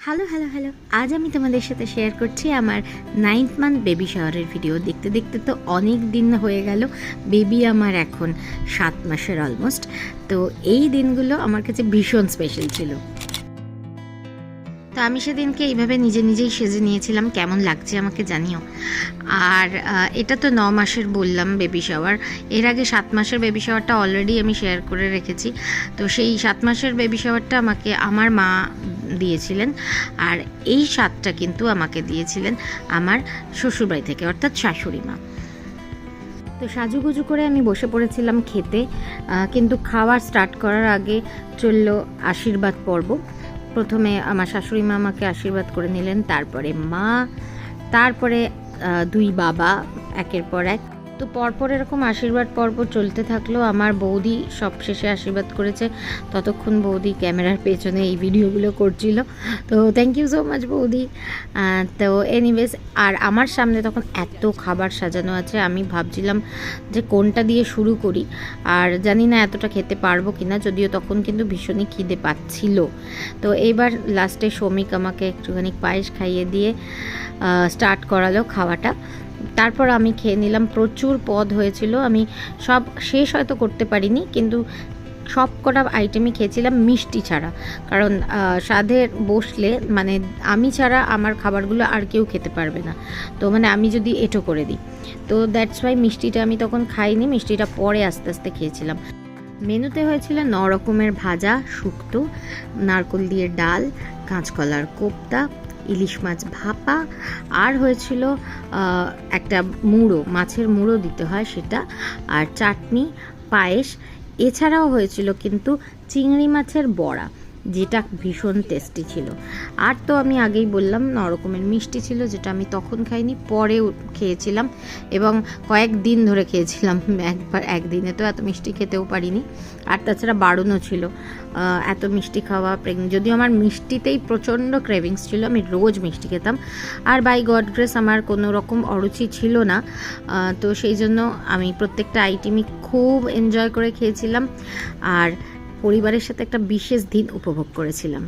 Hello hello hello, আজ আমি তোমাদের সাথে শেয়ার করছি আমার 9th মান্থ বেবি শাওয়ারের ভিডিও। দেখতে দেখতে তো অনেক দিন হয়ে গেল। বেবি আমার এখন 7 মাসের অলমোস্ট। তো এই দিনগুলো আমার কাছে ভীষণ স্পেশাল ছিল। তো আমি সেদিনকে এইভাবে নিজেই সেজে নিয়েছিলাম। কেমন লাগছে আমাকে জানিও। আর এটা তো 9 মাসের বললাম বেবি শাওয়ার। এর আগে 7 মাসের বেবি শাওয়ারটা অলরেডি আমি শেয়ার করে রেখেছি। তো সেই 7 মাসের বেবি শাওয়ারটা আমাকে আমার মা দিয়েছিলেন, আর এই স্বাদটা কিন্তু আমাকে দিয়েছিলেন আমার শ্বশুরবাড়ি থেকে, অর্থাৎ শাশুড়ি মা। তো সাজুগুজু করে আমি বসে পড়েছিলাম খেতে, কিন্তু খাওয়ার স্টার্ট করার আগে চলল আশীর্বাদ পর্ব। প্রথমে আমার শাশুড়ি মা আমাকে আশীর্বাদ করে নিলেন, তারপরে মা, তারপরে দুই বাবা একের পর এক। তো পরপর এরকম আশীর্বাদ পর্ব চলতে থাকলো। আমার বৌদি সব শেষে আশীর্বাদ করেছে, ততক্ষণ বৌদি ক্যামেরার পেছনে এই ভিডিওগুলো করছিল। তো থ্যাংক ইউ সো মাচ বৌদি। তো এনিওয়েজ, আর আমার সামনে তখন এত খাবার সাজানো আছে, আমি ভাবছিলাম যে কোনটা দিয়ে শুরু করি। আর জানি না এতটা খেতে পারবো কিনা, যদিও তখন কিন্তু ভীষণই খিদে পাচ্ছিল। তো এইবার লাস্টে শ্রমিক আমাকে একটুখানি পায়েস খাইয়ে দিয়ে স্টার্ট করালো খাওয়াটা। তারপর আমি খেয়ে নিলাম। প্রচুর পদ হয়েছিল, আমি সব শেষ হয়তো করতে পারিনি, কিন্তু সব কটা আইটেমই খেয়েছিলাম মিষ্টি ছাড়া। কারণ স্বাদের বসলে মানে আমি ছাড়া আমার খাবারগুলো আর কেউ খেতে পারবে না। তো মানে আমি যদি এঁটো করে দিই, তো দ্যাটস ওয়াই মিষ্টিটা আমি তখন খাইনি, মিষ্টিটা পরে আস্তে আস্তে খেয়েছিলাম। মেনুতে হয়েছিল 9 রকমের ভাজা, শুক্তো, নারকোল দিয়ে ডাল, কাঁচকলার কোপ্তা, ইলিশ মাছ ভাপা, আর হয়েছিল একটা মুড়ো, মাছের মুড়ো দিতে হয় সেটা, আর চাটনি, পায়েস। এছাড়াও হয়েছিল কিন্তু চিংড়ি মাছের বড়া, যেটা ভীষণ টেস্টি ছিল। আর তো আমি আগেই বললাম 9 রকমের মিষ্টি ছিল, যেটা আমি তখন খাইনি, পরে খেয়েছিলাম এবং কয়েকদিন ধরে খেয়েছিলাম। একদিনে তো এত মিষ্টি খেতেও পারিনি। আর তাছাড়া বারণও ছিল এত মিষ্টি খাওয়া। যদিও আমার মিষ্টিতেই প্রচণ্ড ক্রেভিংস ছিল, আমি রোজ মিষ্টি খেতাম। আর বাই গড গ্রেস আমার কোনো রকম অরুচি ছিল না। তো সেই জন্য আমি প্রত্যেকটা আইটেমই খুব এনজয় করে খেয়েছিলাম, আর পরিবারের সাথে একটা বিশেষ দিন উপভোগ করেছিলাম।